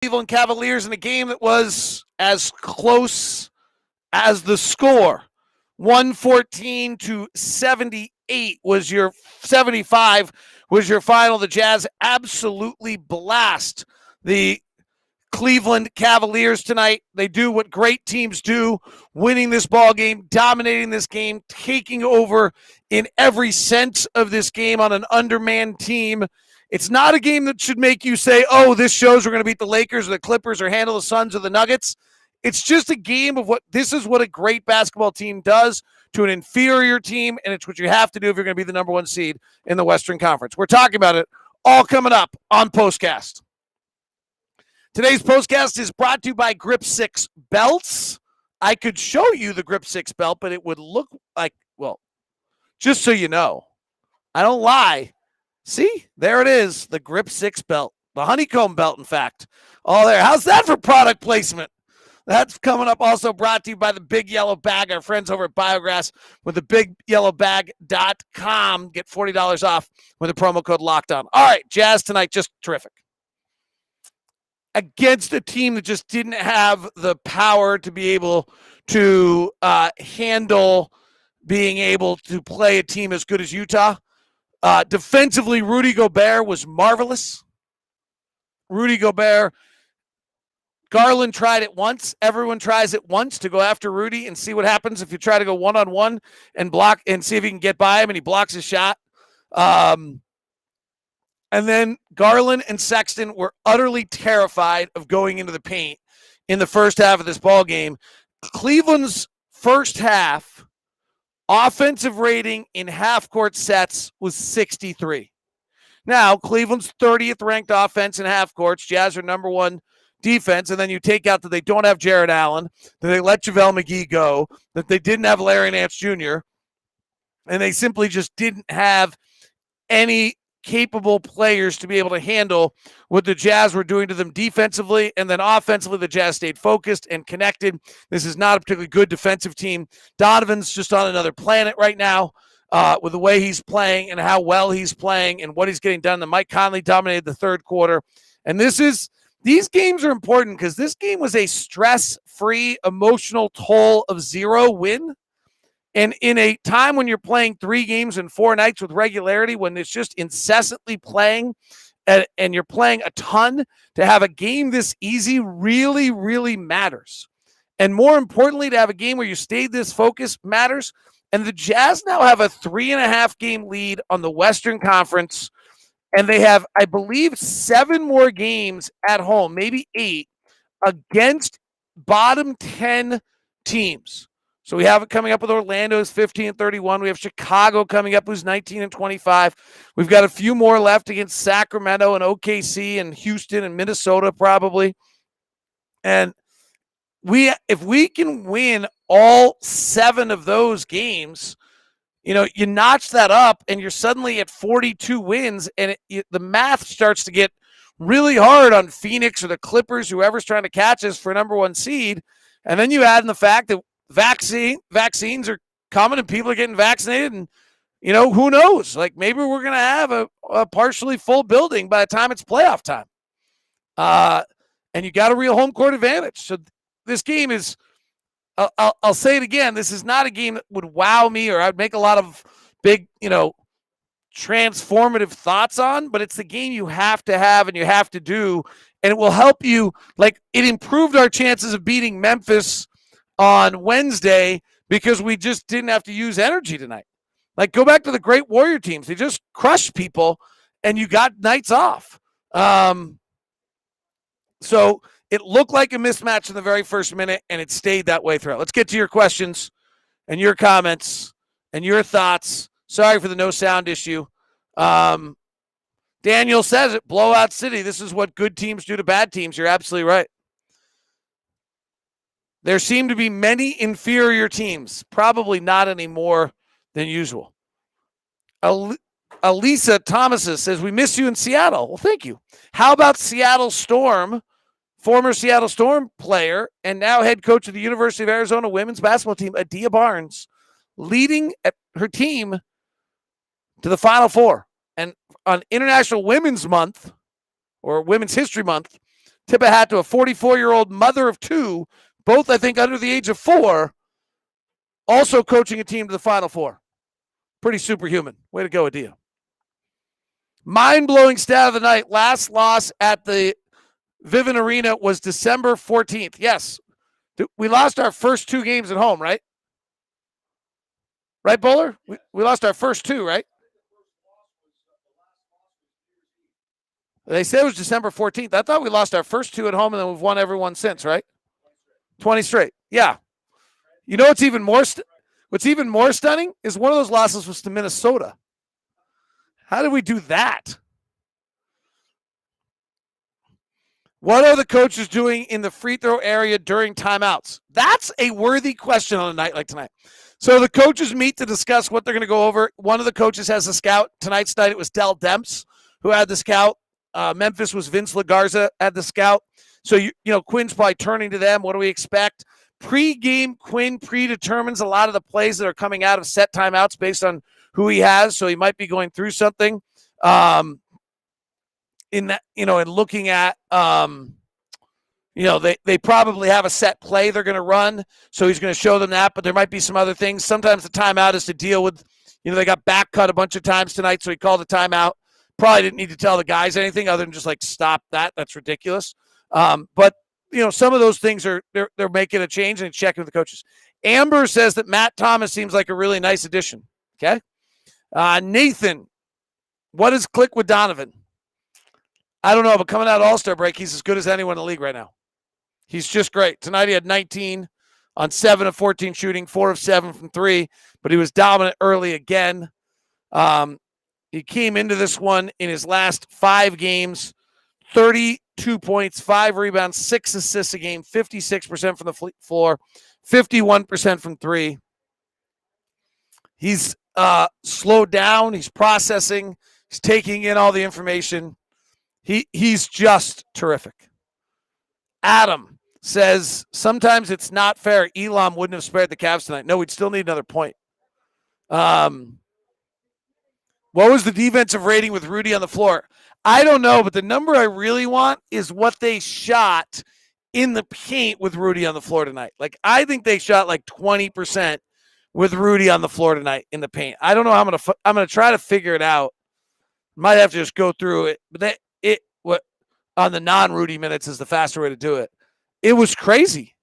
Cleveland Cavaliers in a game that was as close as the score. 114 to 78 was your 75 was your final. The Jazz absolutely blast the Cleveland Cavaliers tonight. They do what great teams do, winning this ball game, dominating this game, taking over in every sense of this game on an undermanned team. It's not a game that should make you say, oh, this shows we're going to beat the Lakers or the Clippers or handle the Suns or the Nuggets. It's just a game of this is what a great basketball team does to an inferior team, and it's what you have to do if you're going to be the number one seed in the Western Conference. We're talking about it all coming up on POSTCAST. Today's POSTCAST is brought to you by Grip 6 belts. I could show you the Grip 6 belt, but it would look like, well, just so you know, I don't lie. See, there it is, the Grip 6 belt, the honeycomb belt, in fact. All there. How's that for product placement? That's coming up. Also brought to you by the Big Yellow Bag, our friends over at Biograss with the BigYellowBag.com. Get $40 off with the promo code LOCKEDON. All right, Jazz tonight, just terrific. Against a team that just didn't have the power to be able to handle being able to play a team as good as Utah. Defensively, Rudy Gobert was marvelous. Rudy Gobert, Garland tried it once. Everyone tries it once to go after Rudy and see what happens if you try to go one-on-one and block and see if you can get by him and he blocks his shot. And then Garland and Sexton were utterly terrified of going into the paint in the first half of this ball game. Cleveland's first half offensive rating in half-court sets was 63. Now, Cleveland's 30th ranked offense in half courts. Jazz are number one defense, and then you take out that they don't have Jared Allen, that they let JaVale McGee go, that they didn't have Larry Nance Jr., and they simply just didn't have any capable players to be able to handle what the Jazz were doing to them defensively. And then offensively, the Jazz stayed focused and connected. This is not a particularly good defensive team. Donovan's just on another planet right now with the way he's playing and how well he's playing and what he's getting done. The Mike Conley dominated the third quarter. And these games are important because this game was a stress-free emotional toll of 0 win. And in a time when you're playing 3 games in 4 nights with regularity, when it's just incessantly playing and you're playing a ton, to have a game this easy really, really matters. And more importantly, to have a game where you stayed this focused matters. And the Jazz now have a 3.5 game lead on the Western Conference. And they have, I believe, 7 more games at home, maybe 8, against bottom 10 teams. So we have it coming up with Orlando, who's 15-31. We have Chicago coming up, who's 19-25. We've got a few more left against Sacramento and OKC and Houston and Minnesota probably. And if we can win all 7 of those games, you notch that up and you're suddenly at 42 wins, and the math starts to get really hard on Phoenix or the Clippers, whoever's trying to catch us for number 1 seed. And then you add in the fact that vaccines are coming and people are getting vaccinated, and who knows, like maybe we're going to have a partially full building by the time it's playoff time, and you got a real home court advantage. So this game is, I'll say it again, this is not a game that would wow me or I'd make a lot of big transformative thoughts on, but it's the game you have to have and you have to do, and it will help you. Like, it improved our chances of beating Memphis on Wednesday because we just didn't have to use energy tonight. Like, go back to the great Warrior teams. They just crushed people and you got nights off. So it looked like a mismatch in the very first minute, and it stayed that way throughout. Let's get to your questions and your comments and your thoughts. Sorry for the no sound issue. Daniel says it, blowout city. This is what good teams do to bad teams. You're absolutely right. There seem to be many inferior teams, probably not any more than usual. Elisa Thomas says, we miss you in Seattle. Well, thank you. How about Seattle Storm, former Seattle Storm player and now head coach of the University of Arizona women's basketball team, Adia Barnes, leading her team to the Final Four. And on International Women's Month, or Women's History Month, Tip a hat to a 44-year-old mother of two, both, I think, under the age of 4, also coaching a team to the Final Four. Pretty superhuman. Way to go, Adia. Mind-blowing stat of the night. Last loss at the Vivint Arena was December 14th. Yes. We lost our first 2 games at home, right? Right, Bowler? We lost our first 2, right? They said it was December 14th. I thought we lost our first 2 at home, and then we've won every one since, right? 20 straight. Yeah. You know what's even more stunning is one of those losses was to Minnesota. How did we do that? What are the coaches doing in the free throw area during timeouts? That's a worthy question on a night like tonight. So the coaches meet to discuss what they're going to go over. One of the coaches has a scout. Tonight's night, it was Dell Demps who had the scout. Memphis was Vince LaGarza had the scout. So, Quinn's probably turning to them. What do we expect? Pre-game, Quinn predetermines a lot of the plays that are coming out of set timeouts based on who he has. So he might be going through something in that, and looking at, they probably have a set play they're going to run. So he's going to show them that, but there might be some other things. Sometimes the timeout is to deal with, they got back cut a bunch of times tonight. So he called the timeout. Probably didn't need to tell the guys anything other than just stop that. That's ridiculous. But some of those things they're making a change and checking with the coaches. Amber says that Matt Thomas seems like a really nice addition. Okay. Nathan, what is click with Donovan? I don't know, but coming out of All-Star break, he's as good as anyone in the league right now. He's just great. Tonight he had 19 on 7 of 14 shooting, 4 of 7 from 3, but he was dominant early again. He came into this one in his last 5 games, 32 points, 5 rebounds, 6 assists a game, 56% from the floor, 51% from 3. He's slowed down. He's processing. He's taking in all the information. He's just terrific. Adam says, sometimes it's not fair. Elam wouldn't have spared the Cavs tonight. No, we'd still need another point. What was the defensive rating with Rudy on the floor? I don't know, but the number I really want is what they shot in the paint with Rudy on the floor tonight. I think they shot 20% with Rudy on the floor tonight in the paint. I don't know how I'm going to try to figure it out. Might have to just go through it. But what on the non-Rudy minutes is the faster way to do it. It was crazy.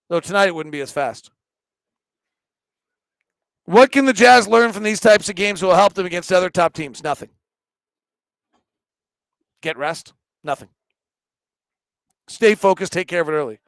Though tonight it wouldn't be as fast. What can the Jazz learn from these types of games that will help them against other top teams? Nothing. Get rest? Nothing. Stay focused. Take care of it early.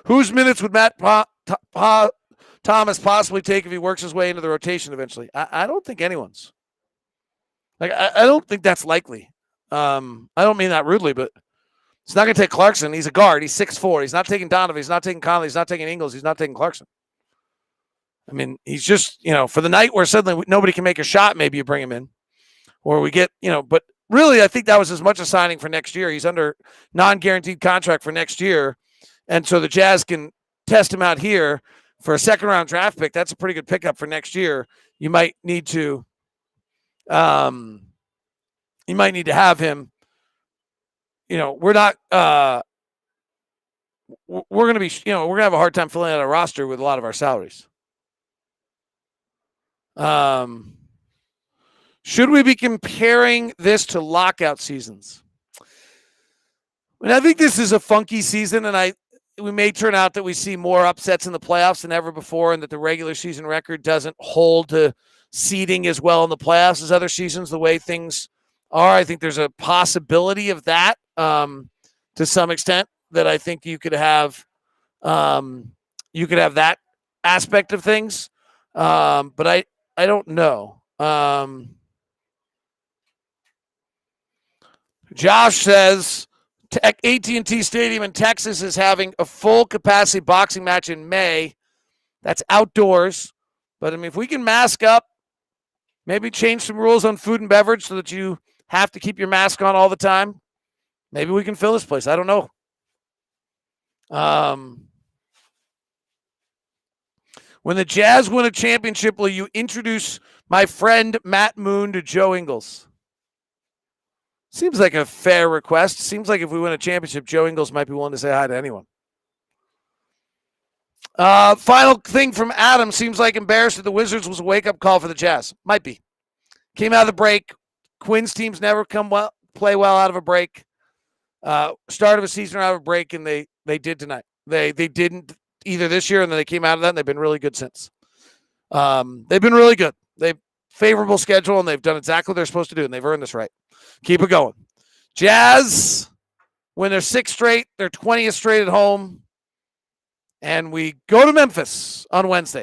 Whose minutes would Matt Thomas possibly take if he works his way into the rotation eventually? I don't think anyone's. I don't think that's likely. I don't mean that rudely, but it's not going to take Clarkson. He's a guard. He's 6'4". He's not taking Donovan. He's not taking Conley. He's not taking Ingles. He's not taking Clarkson. I mean, he's just, for the night where suddenly nobody can make a shot, maybe you bring him in. Or we get, but really, I think that was as much a signing for next year. He's under non-guaranteed contract for next year. And so the Jazz can test him out here for a second-round draft pick. That's a pretty good pickup for next year. You might need to have him. We're not we're going to be, we're going to have a hard time filling out a roster with a lot of our salaries. Should we be comparing this to lockout seasons? I think this is a funky season, and we may turn out that we see more upsets in the playoffs than ever before, and that the regular season record doesn't hold to seeding as well in the playoffs as other seasons, the way things are. I think there's a possibility of that to some extent, that I think you could have that aspect of things. But I don't know. Josh says AT&T Stadium in Texas is having a full capacity boxing match in May. That's outdoors. But if we can mask up, maybe change some rules on food and beverage so that you have to keep your mask on all the time, maybe we can fill this place. I don't know. When the Jazz win a championship, will you introduce my friend Matt Moon to Joe Ingles? Seems like a fair request. Seems like if we win a championship, Joe Ingles might be willing to say hi to anyone. Final thing from Adam. Seems like embarrassed that the Wizards was a wake-up call for the Jazz. Might be. Came out of the break. Quinn's teams never play well out of a break. Start of a season out of a break, and they did tonight. They didn't either this year, and then they came out of that, and they've been really good since. They've been really good. They've favorable schedule, and they've done exactly what they're supposed to do, and they've earned this right. Keep it going. Jazz win their 6th straight, their 20th straight at home, and we go to Memphis on Wednesday.